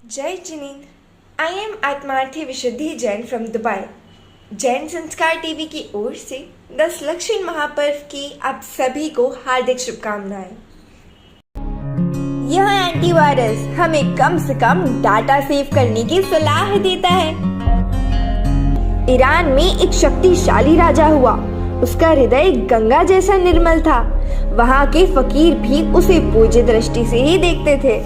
जय जिनेन्द्र। I am Atmarthi Vishuddhi Jain from Dubai. Jain Sanskar TV की ओर से 10 लक्षण महापर्व की आप सभी को हार्दिक शुभकामनाएं। यह एंटीवायरस हमें कम से कम डाटा सेव करने की सलाह देता है। ईरान में एक शक्तिशाली राजा हुआ। उसका हृदय गंगा जैसा निर्मल था। वहाँ के फकीर भी उसे पूज्य दृष्टि से ही देखते थे।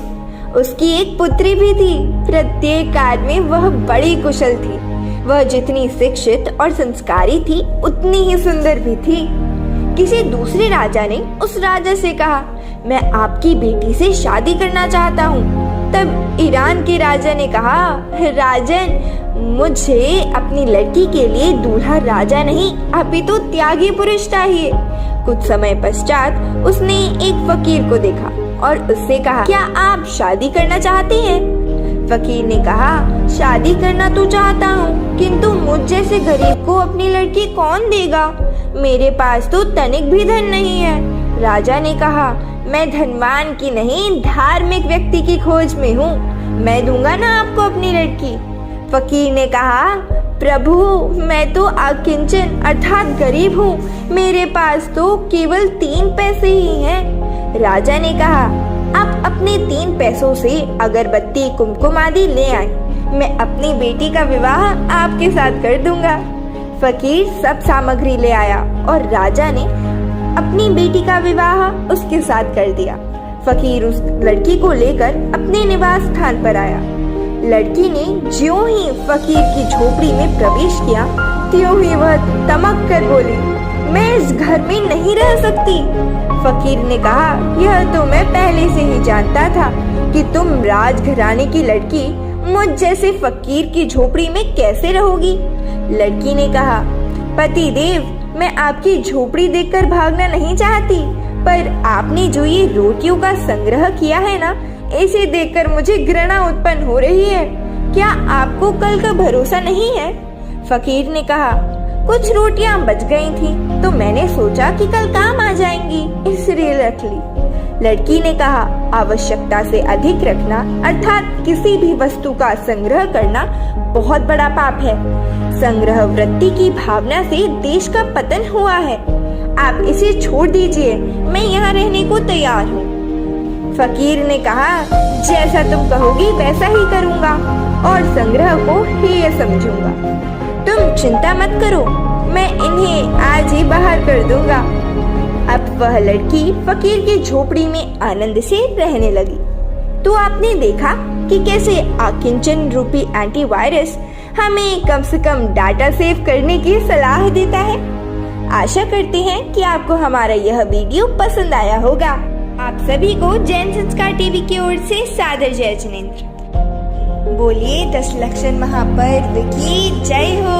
उसकी एक पुत्री भी थी। प्रत्येक कार्य में वह बड़ी कुशल थी। वह जितनी शिक्षित और संस्कारी थी उतनी ही सुंदर भी थी। किसी दूसरे राजा ने उस राजा से कहा, मैं आपकी बेटी से शादी करना चाहता हूँ। तब ईरान के राजा ने कहा, राजन, मुझे अपनी लड़की के लिए दूल्हा राजा नहीं अपितु त्यागी पुरुष चाहिए। कुछ समय पश्चात उसने एक फकीर को देखा और उससे कहा, क्या आप शादी करना चाहते हैं? फकीर ने कहा, शादी करना तो चाहता हूँ, किंतु मुझ जैसे गरीब को अपनी लड़की कौन देगा? मेरे पास तो तनिक भी धन नहीं है। राजा ने कहा, मैं धनवान की नहीं धार्मिक व्यक्ति की खोज में हूँ। मैं दूंगा ना आपको अपनी लड़की। फकीर ने कहा, प्रभु, मैं तो अकिंचन अर्थात गरीब हूँ। मेरे पास तो केवल 3 पैसे ही हैं। राजा ने कहा, आप अपने 3 पैसों से अगरबत्ती कुमकुम आदि ले आए। मैं अपनी बेटी का विवाह आपके साथ कर दूंगा। फकीर सब सामग्री ले आया और राजा ने अपनी बेटी का विवाह उसके साथ कर दिया। फकीर उस लड़की को लेकर अपने निवास स्थान पर आया। लड़की ने ज्यों ही फकीर की झोपड़ी में प्रवेश किया, त्यों ही वह तमक कर बोली, मैं इस घर में नहीं रह सकती। फकीर ने कहा, यह तो मैं पहले से ही जानता था कि तुम राजघराने की लड़की मुझ जैसे फकीर की झोपड़ी में कैसे रहोगी। लड़की ने कहा, पति देव, मैं आपकी झोपड़ी देखकर भागना नहीं चाहती, पर आपने जो ये रोटियों का संग्रह किया है ना, इसे देखकर मुझे घृणा उत्पन्न हो रही है। क्या आपको कल का भरोसा नहीं है? फकीर ने कहा, कुछ रोटियां बच गई थी तो मैंने सोचा कि कल काम आ जाएंगी, इसलिए रख ली। लड़की ने कहा, आवश्यकता से अधिक रखना अर्थात किसी भी वस्तु का संग्रह करना बहुत बड़ा पाप है। संग्रह वृत्ति की भावना से देश का पतन हुआ है। आप इसे छोड़ दीजिए, मैं यहाँ रहने को तैयार हूँ। फकीर ने कहा, जैसा तुम कहोगी वैसा ही करूँगा और संग्रह को हेय समझूंगा। तुम चिंता मत करो, मैं इन्हें आज ही बाहर कर दूंगा। अब वह लड़की फकीर की झोपड़ी में आनंद से रहने लगी। तो आपने देखा कि कैसे अकिंचन रूपी एंटीवायरस हमें कम से कम डाटा सेव करने की सलाह देता है। आशा करते हैं कि आपको हमारा यह वीडियो पसंद आया होगा। आप सभी को जैन संस्कार टीवी की ओर से सादर जय जिनेन्द्र। बोलिए 10 लक्षण महापर्व की जय हो।